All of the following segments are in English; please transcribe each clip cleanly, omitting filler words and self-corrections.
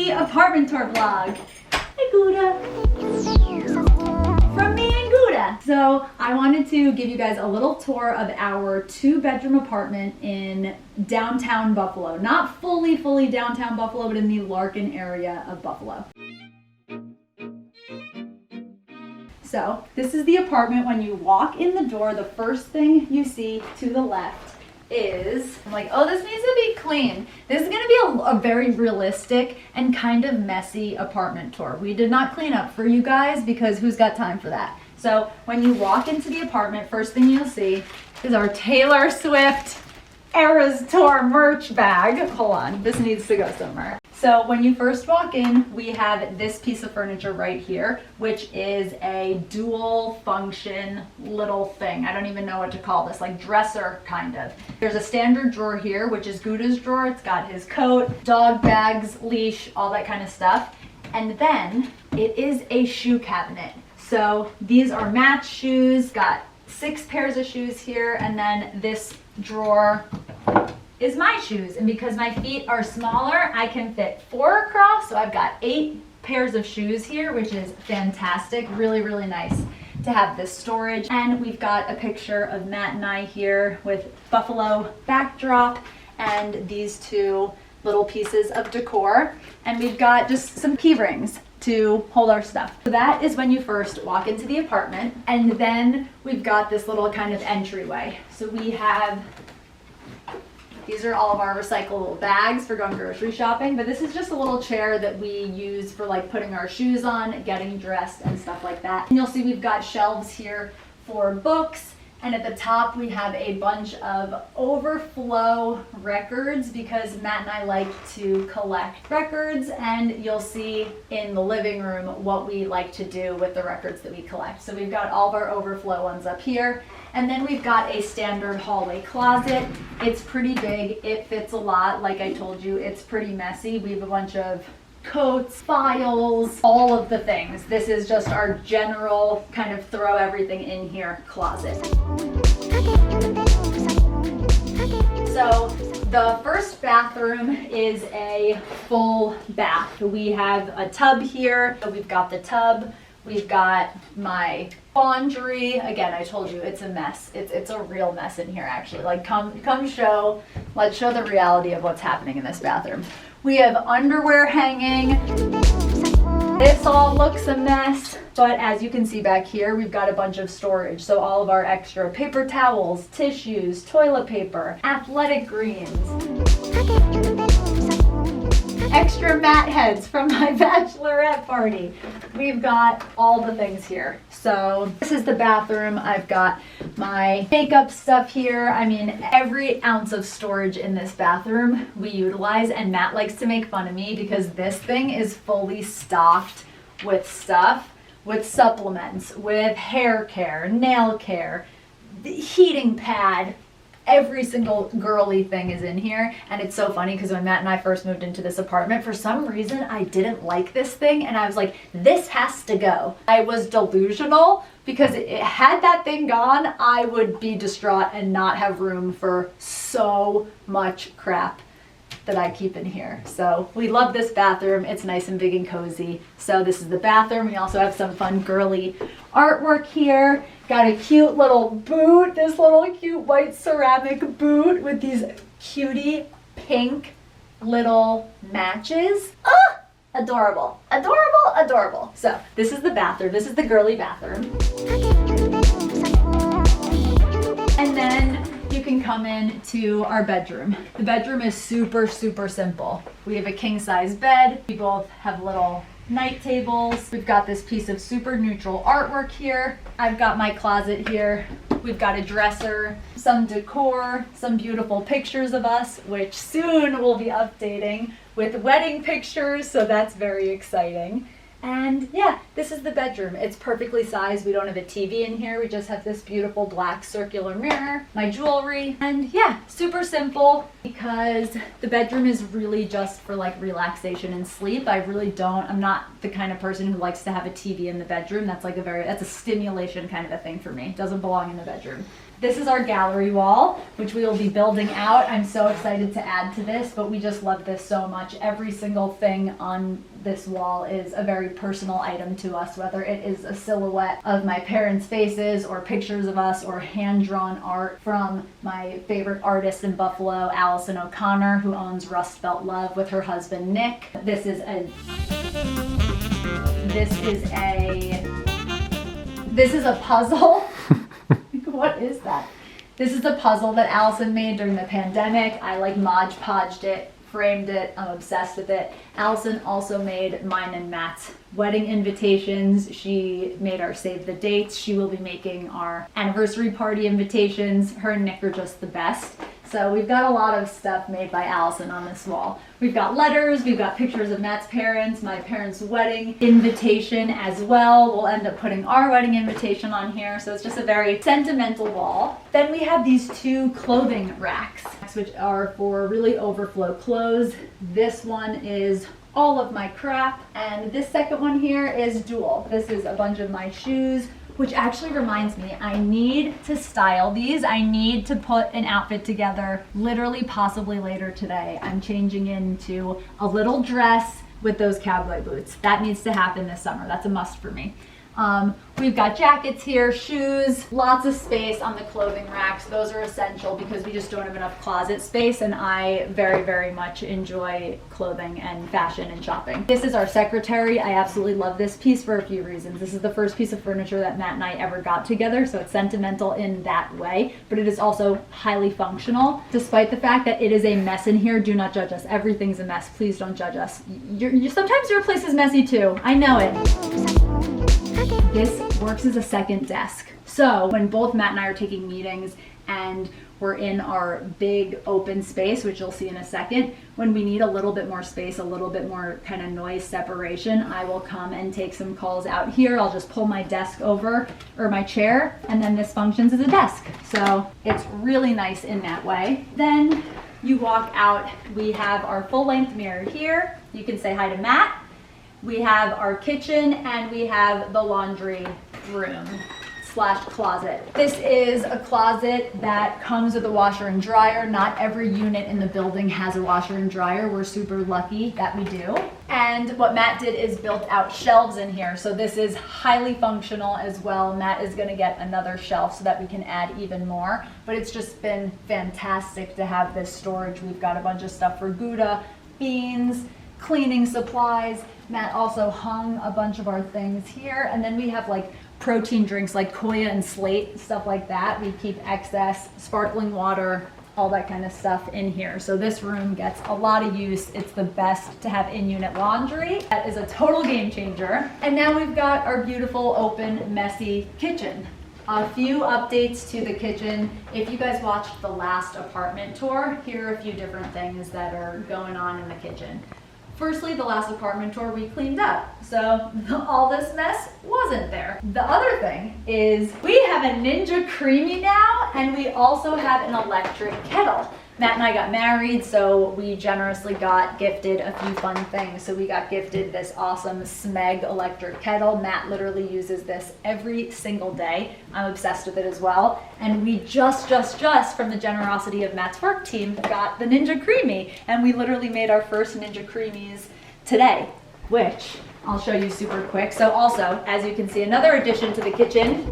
the apartment tour vlog. Hey Gouda. From me and Gouda. So I wanted to give you guys a little tour of our 2-bedroom apartment in downtown Buffalo. Not fully downtown Buffalo, but in the Larkin area of Buffalo. So this is the apartment. When you walk in the door, the first thing you see to the left is, I'm like, oh, this needs to be clean. This is gonna be a very realistic and kind of messy apartment tour. We did not clean up for you guys because who's got time for that? So when you walk into the apartment, first thing you'll see is our Taylor Swift Eras Tour merch bag. Hold on, this needs to go somewhere. So when you first walk in, we have this piece of furniture right here, which is a dual function little thing. I don't even know what to call this, like dresser kind of. There's a standard drawer here, which is Gouda's drawer. It's got his coat, dog bags, leash, all that kind of stuff. And then it is a shoe cabinet. So these are match shoes, got 6 pairs of shoes here, and then this drawer is my shoes, and because my feet are smaller, I can fit 4 across, so I've got 8 pairs of shoes here, which is fantastic. Really nice to have this storage. And we've got a picture of Matt and I here with Buffalo backdrop and these 2 little pieces of decor, and we've got just some key rings to hold our stuff. So that is when you first walk into the apartment, and then we've got this little kind of entryway. So we have, these are all of our recyclable bags for going grocery shopping, but this is just a little chair that we use for like putting our shoes on, getting dressed and stuff like that. And you'll see we've got shelves here for books, and at the top we have a bunch of overflow records because Matt and I like to collect records, and you'll see in the living room what we like to do with the records that we collect. So we've got all of our overflow ones up here. And then we've got a standard hallway closet. It's pretty big, it fits a lot. Like I told you, it's pretty messy. We have a bunch of coats, files, all of the things. This is just our general kind of throw everything in here closet. So the first bathroom is a full bath. We have a tub here. So we've got the tub. We've got my laundry. Again, I told you it's a mess. It's a real mess in here actually. Like let's show the reality of what's happening in this bathroom. We have underwear hanging. This all looks a mess, but as you can see back here, we've got a bunch of storage. So all of our extra paper towels, tissues, toilet paper, athletic greens, extra mat heads from my bachelorette party. We've got all the things here. So this is the bathroom. I've got my makeup stuff here. I mean, every ounce of storage in this bathroom we utilize, and Matt likes to make fun of me because this thing is fully stocked with stuff, with supplements, with hair care, nail care, the heating pad. Every single girly thing is in here, and it's so funny because when Matt and I first moved into this apartment, for some reason I didn't like this thing, and I was like, this has to go. I was delusional because had that thing gone, I would be distraught and not have room for so much crap that I keep in here. So we love this bathroom. It's nice and big and cozy. So this is the bathroom. We also have some fun girly artwork here. Got a cute little boot, this little cute white ceramic boot with these cutie pink little matches. Ah, adorable, adorable, adorable. So this is the bathroom. This is the girly bathroom. And then you can come in to our bedroom. The bedroom is super simple. We have a king size bed. We both have little night tables. We've got this piece of super neutral artwork here. I've got my closet here. We've got a dresser, some decor, some beautiful pictures of us, which soon we'll be updating with wedding pictures, so that's very exciting. And yeah, this is the bedroom. It's perfectly sized. We don't have a TV in here. We just have this beautiful black circular mirror, my jewelry, and yeah, super simple because the bedroom is really just for like relaxation and sleep. I'm not the kind of person who likes to have a TV in the bedroom. That's like that's a stimulation kind of a thing for me. It doesn't belong in the bedroom. This is our gallery wall, which we will be building out. I'm so excited to add to this, but we just love this so much. Every single thing on this wall is a very personal item to us, whether it is a silhouette of my parents' faces or pictures of us or hand-drawn art from my favorite artist in Buffalo, Allison O'Connor, who owns Rust Belt Love with her husband, Nick. This is a puzzle. What is that? This is a puzzle that Allison made during the pandemic. I like Mod Podged it, framed it. I'm obsessed with it. Allison also made mine and Matt's wedding invitations. She made our save the dates. She will be making our anniversary party invitations. Her and Nick are just the best. So we've got a lot of stuff made by Allison on this wall. We've got letters, we've got pictures of Matt's parents, my parents' wedding invitation as well. We'll end up putting our wedding invitation on here, so it's just a very sentimental wall. Then we have these two clothing racks, which are for really overflow clothes. This one is all of my crap, and this second one here is dual. This is a bunch of my shoes, which actually reminds me, I need to style these. I need to put an outfit together, literally possibly later today. I'm changing into a little dress with those cowboy boots. That needs to happen this summer. That's a must for me. We've got jackets here, shoes, lots of space on the clothing racks. Those are essential because we just don't have enough closet space, and I very, very much enjoy clothing and fashion and shopping. This is our secretary. I absolutely love this piece for a few reasons. This is the first piece of furniture that Matt and I ever got together, so it's sentimental in that way, but it is also highly functional. Despite the fact that it is a mess in here, do not judge us. Everything's a mess. Please don't judge us. Sometimes your place is messy too. I know it. This works as a second desk. So when both Matt and I are taking meetings and we're in our big open space, which you'll see in a second, when we need a little bit more space, a little bit more kind of noise separation, I will come and take some calls out here. I'll just pull my desk over, or my chair, and then this functions as a desk. So it's really nice in that way. Then you walk out, we have our full-length mirror here. You can say hi to Matt. We have our kitchen, and we have the laundry room / closet. This is a closet that comes with a washer and dryer. Not every unit in the building has a washer and dryer. We're super lucky that we do. And what Matt did is built out shelves in here. So this is highly functional as well. Matt is gonna get another shelf so that we can add even more. But it's just been fantastic to have this storage. We've got a bunch of stuff for Gouda, beans, cleaning supplies. Matt also hung a bunch of our things here. And then we have like protein drinks like Koya and Slate, stuff like that. We keep excess sparkling water, all that kind of stuff in here. So this room gets a lot of use. It's the best to have in-unit laundry. That is a total game changer. And now we've got our beautiful, open, messy kitchen. A few updates to the kitchen. If you guys watched the last apartment tour, here are a few different things that are going on in the kitchen. Firstly, the last apartment tour we cleaned up, so all this mess wasn't there. The other thing is we have a Ninja Creami now, and we also have an electric kettle. Matt and I got married, so we generously got gifted a few fun things. So we got gifted this awesome Smeg electric kettle. Matt literally uses this every single day. I'm obsessed with it as well. And we just from the generosity of Matt's work team got the Ninja Creami. And we literally made our first Ninja Creamis today, which I'll show you super quick. So also, as you can see, another addition to the kitchen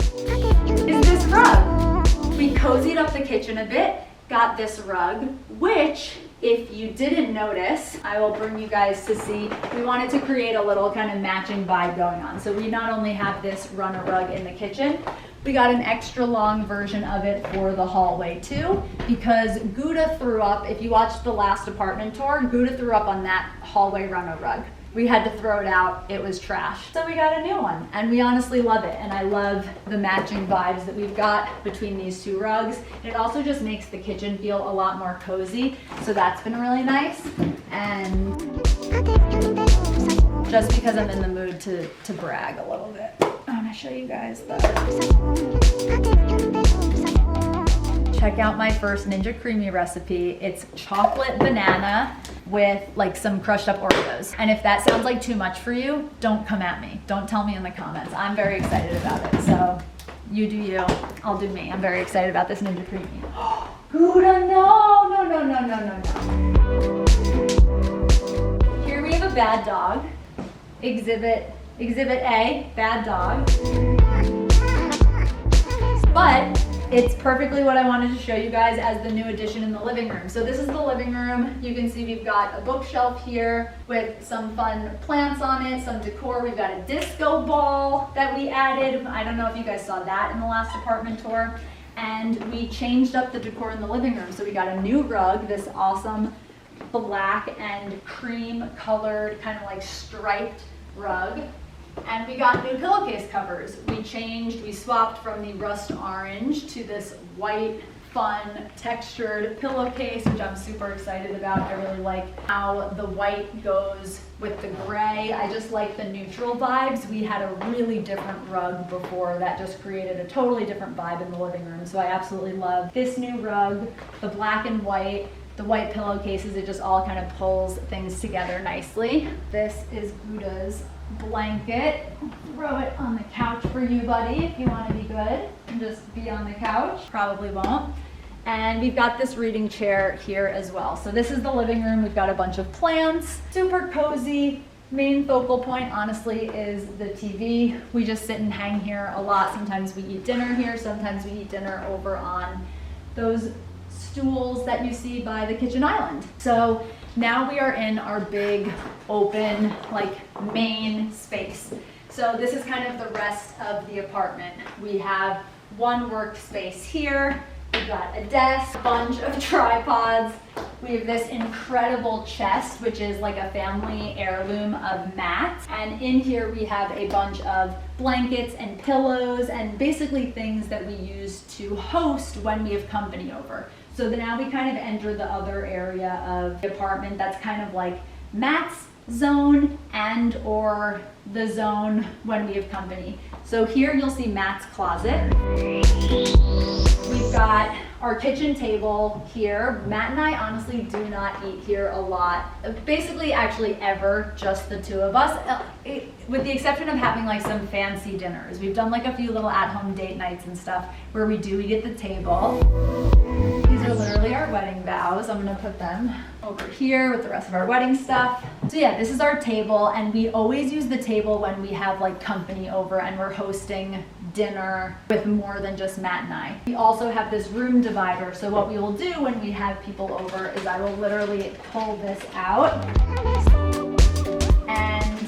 is this rug. We cozied up the kitchen a bit. Got this rug, which, if you didn't notice, I will bring you guys to see. We wanted to create a little kind of matching vibe going on. So we not only have this runner rug in the kitchen, we got an extra long version of it for the hallway too, because Gouda threw up. If you watched the last apartment tour, Gouda threw up on that hallway runner rug. We had to throw it out, it was trash. So we got a new one, and we honestly love it. And I love the matching vibes that we've got between these two rugs. It also just makes the kitchen feel a lot more cozy, so that's been really nice. And just because I'm in the mood to brag a little bit, I wanna show you guys check out my first Ninja Creami recipe. It's chocolate banana with like some crushed up Oreos. And if that sounds like too much for you, don't come at me. Don't tell me in the comments. I'm very excited about it. So You do you. I'll do me. I'm very excited about this Ninja Creami. Gouda, no, no, no, no, no, no, no. Here we have a bad dog. Exhibit A, bad dog. But it's perfectly what I wanted to show you guys as the new addition in the living room. So this is the living room. You can see we've got a bookshelf here with some fun plants on it, some decor. We've got a disco ball that we added. I don't know if you guys saw that in the last apartment tour. And we changed up the decor in the living room. So we got a new rug, this awesome black and cream colored kind of like striped rug. And we got new pillowcase covers. We swapped from the rust orange to this white, fun, textured pillowcase, which I'm super excited about. I really like how the white goes with the gray. I just like the neutral vibes. We had a really different rug before that just created a totally different vibe in the living room. So I absolutely love this new rug, the black and white, the white pillowcases. It just all kind of pulls things together nicely. This is Gouda's blanket. Throw it on the couch for you, buddy, if you want to be good and just be on the couch. Probably won't. And we've got this reading chair here as well. So this is the living room. We've got a bunch of plants, super cozy. Main focal point, honestly, is the TV. We just sit and hang here a lot. Sometimes we eat dinner here. Sometimes we eat dinner over on those stools that you see by the kitchen island. So now we are in our big open like main space. So this is kind of the rest of the apartment. We have one workspace here. We've got a desk, a bunch of tripods. We have this incredible chest, which is like a family heirloom of mats. And in here we have a bunch of blankets and pillows and basically things that we use to host when we have company over. So now we kind of enter the other area of the apartment that's kind of like Matt's zone and or the zone when we have company. So here you'll see Matt's closet. We've got our kitchen table here. Matt and I honestly do not eat here a lot. Basically, actually ever, just the two of us. With the exception of having like some fancy dinners. We've done like a few little at-home date nights and stuff where we eat at the table. These are literally our wedding vows. I'm gonna put them over here with the rest of our wedding stuff. So yeah, this is our table, and we always use the table when we have like company over and we're hosting dinner with more than just Matt and I. We also have this room divider. So what we will do when we have people over is I will literally pull this out and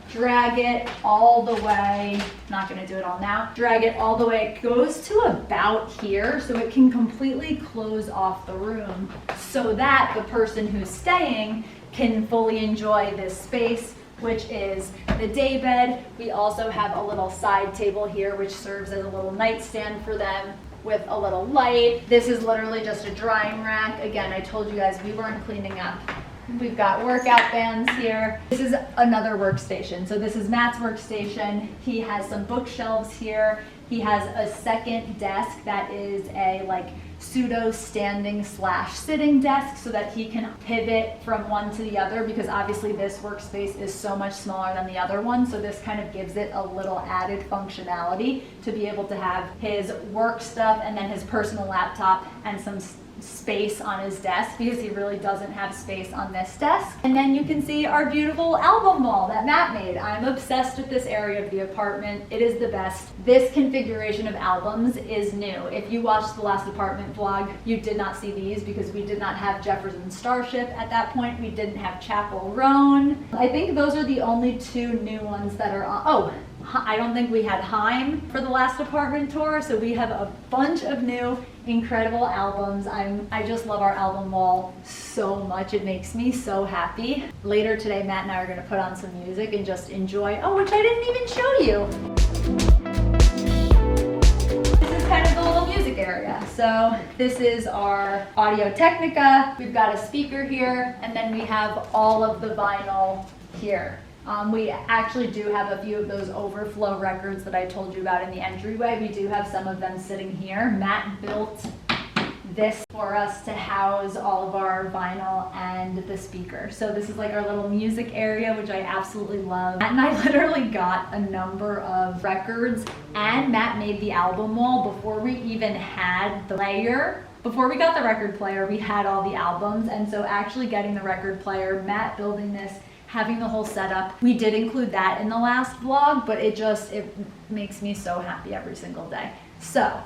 drag it all the way, not gonna do it all now, drag it all the way. It goes to about here so it can completely close off the room so that the person who's staying can fully enjoy this space, which is the day bed. We also have a little side table here which serves as a little nightstand for them with a little light. This is literally just a drying rack. Again, I told you guys we weren't cleaning up. We've got workout bands here. This is another workstation. So this is Matt's workstation. He has some bookshelves here. He has a second desk that is a like pseudo standing / sitting desk so that he can pivot from one to the other, because obviously this workspace is so much smaller than the other one. So this kind of gives it a little added functionality to be able to have his work stuff and then his personal laptop and some space on his desk, because he really doesn't have space on this desk. And then you can see our beautiful album wall that Matt made. I'm obsessed with this area of the apartment. It is the best. This configuration of albums is new. If you watched the last apartment vlog, you did not see these because we did not have Jefferson Starship at that point. We didn't have Chapel Roan. I think those are the only two new ones that are on. Oh, I don't think we had Heim for the last apartment tour, so we have a bunch of new incredible albums. I just love our album wall so much. It makes me so happy. Later today, Matt and I are going to put on some music and just enjoy, which I didn't even show you. This is kind of the little music area. So this is our Audio Technica. We've got a speaker here, and then we have all of the vinyl here. We actually do have a few of those overflow records that I told you about in the entryway. We do have some of them sitting here. Matt built this for us to house all of our vinyl and the speaker. So this is like our little music area, which I absolutely love. Matt and I literally got a number of records, and Matt made the album wall before we even had the player. Before we got the record player, we had all the albums, and so actually getting the record player, Matt building this, having the whole setup, we did include that in the last vlog, but it makes me so happy every single day. So,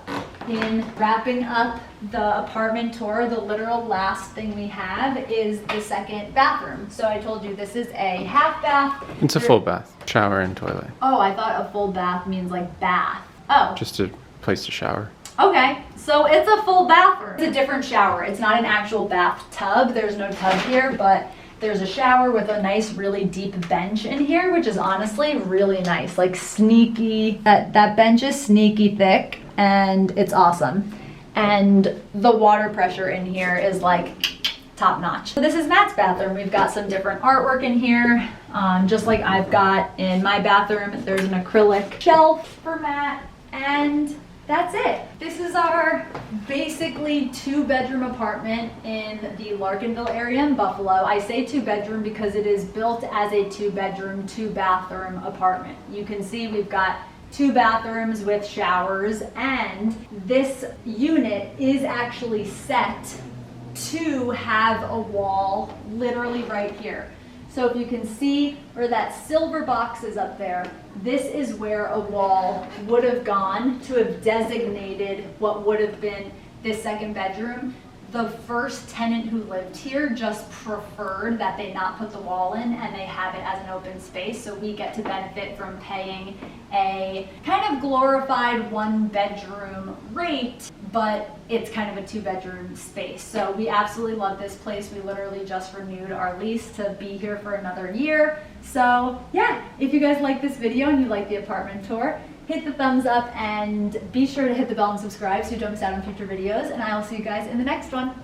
in wrapping up the apartment tour, the literal last thing we have is the second bathroom. So I told you this is a half bath. It's a full bath, shower and toilet. Oh, I thought a full bath means like bath. Oh. Just a place to shower. Okay, so it's a full bathroom. It's a different shower. It's not an actual bathtub. There's no tub here, but there's a shower with a nice, really deep bench in here, which is honestly really nice. Like sneaky, that bench is sneaky thick, and it's awesome. And the water pressure in here is like top notch. So this is Matt's bathroom. We've got some different artwork in here, just like I've got in my bathroom. There's an acrylic shelf for Matt, and that's it. This is our basically 2-bedroom apartment in the Larkinville area in Buffalo. I say 2-bedroom because it is built as a 2-bedroom, 2-bathroom apartment. You can see we've got 2 bathrooms with showers, and this unit is actually set to have a wall literally right here. So if you can see where that silver box is up there, this is where a wall would have gone to have designated what would have been this second bedroom. The first tenant who lived here just preferred that they not put the wall in and they have it as an open space, so we get to benefit from paying a kind of glorified 1-bedroom rate, but it's kind of a 2-bedroom space. So we absolutely love this place. We literally just renewed our lease to be here for another year. So yeah, if you guys like this video and you like the apartment tour, hit the thumbs up and be sure to hit the bell and subscribe so you don't miss out on future videos, and I will see you guys in the next one.